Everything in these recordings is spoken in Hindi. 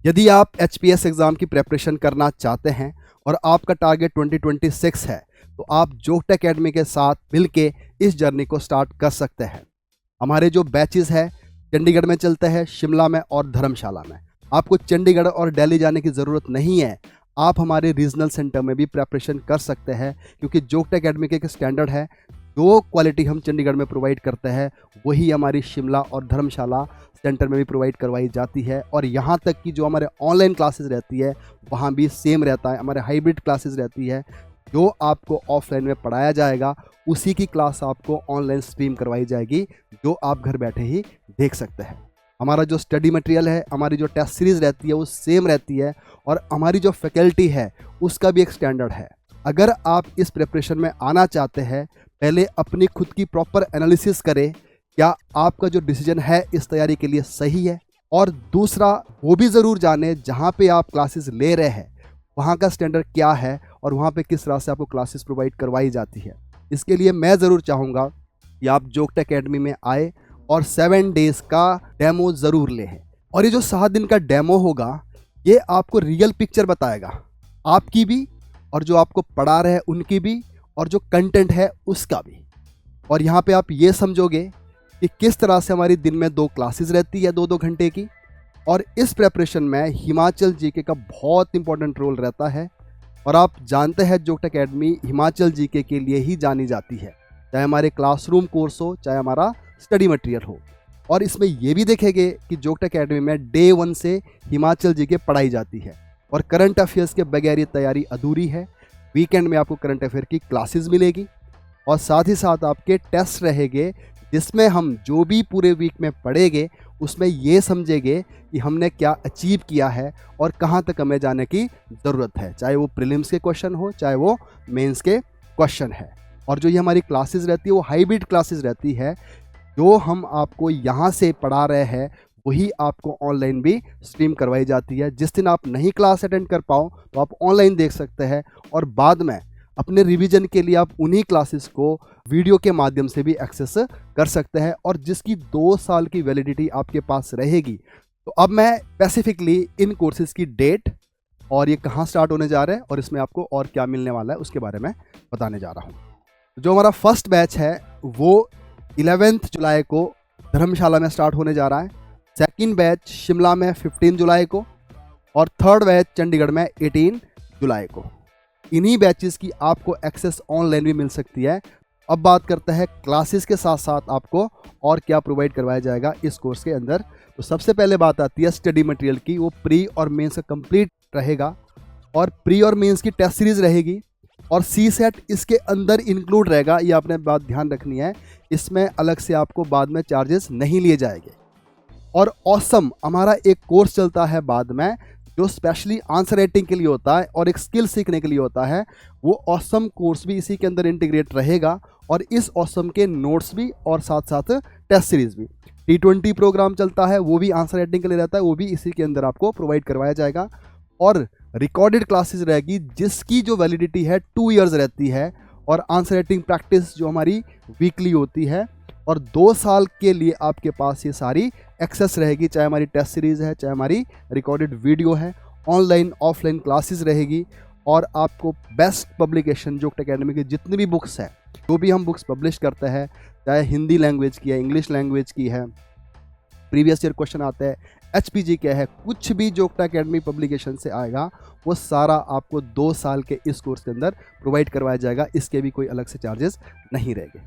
यदि आप HPS एग्ज़ाम की प्रेपरेशन करना चाहते हैं और आपका टारगेट 2026 है, तो आप जोग्ट एकेडमी के साथ मिलके इस जर्नी को स्टार्ट कर सकते हैं। हमारे जो बैचेस है चंडीगढ़ में चलते हैं, शिमला में और धर्मशाला में। आपको चंडीगढ़ और दिल्ली जाने की ज़रूरत नहीं है, आप हमारे रीजनल सेंटर में भी प्रेपरेशन कर सकते हैं, क्योंकि जोग्ट एकेडमी के एक स्टैंडर्ड है। जो क्वालिटी हम चंडीगढ़ में प्रोवाइड करते हैं वही हमारी शिमला और धर्मशाला सेंटर में भी प्रोवाइड करवाई जाती है। और यहाँ तक कि जो हमारे ऑनलाइन क्लासेस रहती है वहाँ भी सेम रहता है। हमारे हाइब्रिड क्लासेस रहती है, जो आपको ऑफलाइन में पढ़ाया जाएगा उसी की क्लास आपको ऑनलाइन स्ट्रीम करवाई जाएगी, जो आप घर बैठे ही देख सकते हैं। हमारा जो स्टडी मटेरियल है, हमारी जो टेस्ट सीरीज़ रहती है वो सेम रहती है, और हमारी जो फैकल्टी है उसका भी एक स्टैंडर्ड है। अगर आप इस प्रिपरेशन में आना चाहते हैं, पहले अपनी खुद की प्रॉपर एनालिसिस करें, क्या आपका जो डिसीजन है इस तैयारी के लिए सही है। और दूसरा वो भी ज़रूर जाने जहाँ पे आप क्लासेस ले रहे हैं वहाँ का स्टैंडर्ड क्या है और वहाँ पे किस तरह से आपको क्लासेस प्रोवाइड करवाई जाती है। इसके लिए मैं ज़रूर चाहूँगा कि आप जोग्ट एकेडमी में आए और 7 डेज़ का डेमो ज़रूर लें। और ये जो 7 दिन का डेमो होगा ये आपको रियल पिक्चर बताएगा, आपकी भी और जो आपको पढ़ा रहे हैं उनकी भी, और जो कंटेंट है उसका भी। और यहाँ पे आप ये समझोगे कि किस तरह से हमारी दिन में 2 क्लासेस रहती है 2-2 घंटे की। और इस प्रेपरेशन में हिमाचल जीके का बहुत इंपॉर्टेंट रोल रहता है। और आप जानते हैं जोग्ट एकेडमी हिमाचल जीके के लिए ही जानी जाती है, चाहे हमारे क्लासरूम कोर्स हो, चाहे हमारा स्टडी मटेरियल हो। और इसमें ये भी देखेंगे कि जोग्ट एकेडमी में डे 1 से हिमाचल जीके पढ़ाई जाती है, और करंट अफेयर्स के बगैर ये तैयारी अधूरी है। वीकेंड में आपको करंट अफेयर की क्लासेस मिलेगी, और साथ ही साथ आपके टेस्ट रहेंगे, जिसमें हम जो भी पूरे वीक में पढ़ेंगे उसमें ये समझेंगे कि हमने क्या अचीव किया है और कहाँ तक हमें जाने की ज़रूरत है, चाहे वो प्रीलिम्स के क्वेश्चन हो, चाहे वो मेंस के क्वेश्चन है। और जो ये हमारी क्लासेस रहती है वो हाइब्रिड क्लासेस रहती है, जो हम आपको यहाँ से पढ़ा रहे हैं वही आपको ऑनलाइन भी स्ट्रीम करवाई जाती है। जिस दिन आप नहीं क्लास अटेंड कर पाओ तो आप ऑनलाइन देख सकते हैं, और बाद में अपने रिवीजन के लिए आप उन्हीं क्लासेस को वीडियो के माध्यम से भी एक्सेस कर सकते हैं, और जिसकी 2 साल की वैलिडिटी आपके पास रहेगी। तो अब मैं स्पेसिफिकली इन कोर्सेज़ की डेट और ये कहाँ स्टार्ट होने जा रहे हैं और इसमें आपको और क्या मिलने वाला है उसके बारे में बताने जा रहा हूँ। जो हमारा फर्स्ट बैच है वो 11 जुलाई को धर्मशाला में स्टार्ट होने जा रहा है, सेकेंड बैच शिमला में 15 जुलाई को, और थर्ड बैच चंडीगढ़ में 18 जुलाई को। इन्हीं बैचेस की आपको एक्सेस ऑनलाइन भी मिल सकती है। अब बात करते हैं क्लासेस के साथ साथ आपको और क्या प्रोवाइड करवाया जाएगा इस कोर्स के अंदर। तो सबसे पहले बात आती है स्टडी मटेरियल की। वो प्री और मेंस का कंप्लीट रहेगा, और प्री और मेंस की टेस्ट सीरीज़ रहेगी, और CSET इसके अंदर इंक्लूड रहेगा। ये आपने बात ध्यान रखनी है, इसमें अलग से आपको बाद में चार्जेस नहीं लिए जाएंगे। और ऑसम हमारा एक कोर्स चलता है बाद में, जो स्पेशली आंसर राइटिंग के लिए होता है और एक स्किल सीखने के लिए होता है। वो ऑसम कोर्स भी इसी के अंदर इंटीग्रेट रहेगा, और इस ऑसम के नोट्स भी और साथ साथ टेस्ट सीरीज़ भी। T20 प्रोग्राम चलता है, वो भी आंसर राइटिंग के लिए रहता है, वो भी इसी के अंदर आपको प्रोवाइड करवाया जाएगा। और रिकॉर्डेड क्लासेस रहेगी जिसकी जो वैलिडिटी है 2 इयर्स रहती है, और आंसर राइटिंग प्रैक्टिस जो हमारी वीकली होती है, और 2 साल के लिए आपके पास ये सारी एक्सेस रहेगी, चाहे हमारी टेस्ट सीरीज़ है, चाहे हमारी रिकॉर्डेड वीडियो है, ऑनलाइन ऑफलाइन क्लासेस रहेगी। और आपको बेस्ट पब्लिकेशन जोग्ट एकेडमी की जितनी भी बुक्स है, जो भी हम बुक्स पब्लिश करते हैं, चाहे हिंदी लैंग्वेज की है, इंग्लिश लैंग्वेज की है, प्रीवियस ईयर क्वेश्चन आते हैं, HPG क्या है, कुछ भी जोग्ट एकेडमी पब्लिकेशन से आएगा वो सारा आपको 2 साल के इस कोर्स के अंदर प्रोवाइड करवाया जाएगा। इसके भी कोई अलग से चार्जेस नहीं रहेंगे।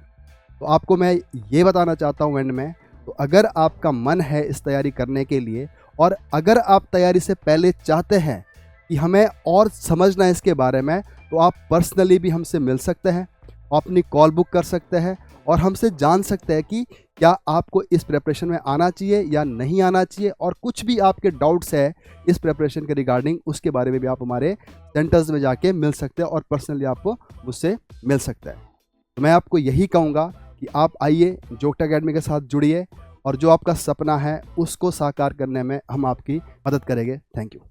तो आपको मैं ये बताना चाहता हूँ एंड में, तो अगर आपका मन है इस तैयारी करने के लिए, और अगर आप तैयारी से पहले चाहते हैं कि हमें और समझना है इसके बारे में, तो आप पर्सनली भी हमसे मिल सकते हैं, अपनी कॉल बुक कर सकते हैं, और हमसे जान सकते हैं कि क्या आपको इस प्रिपरेशन में आना चाहिए या नहीं आना चाहिए। और कुछ भी आपके डाउट्स है इस प्रिपरेशन के रिगार्डिंग, उसके बारे में भी आप हमारे सेंटर्स में जाके मिल सकते हैं, और पर्सनली आपको मुझसे मिल सकता है। तो मैं आपको यही कहूँगा कि आप आइए, जोग्ट एकेडमी के साथ जुड़िए, और जो आपका सपना है उसको साकार करने में हम आपकी मदद करेंगे। Thank you.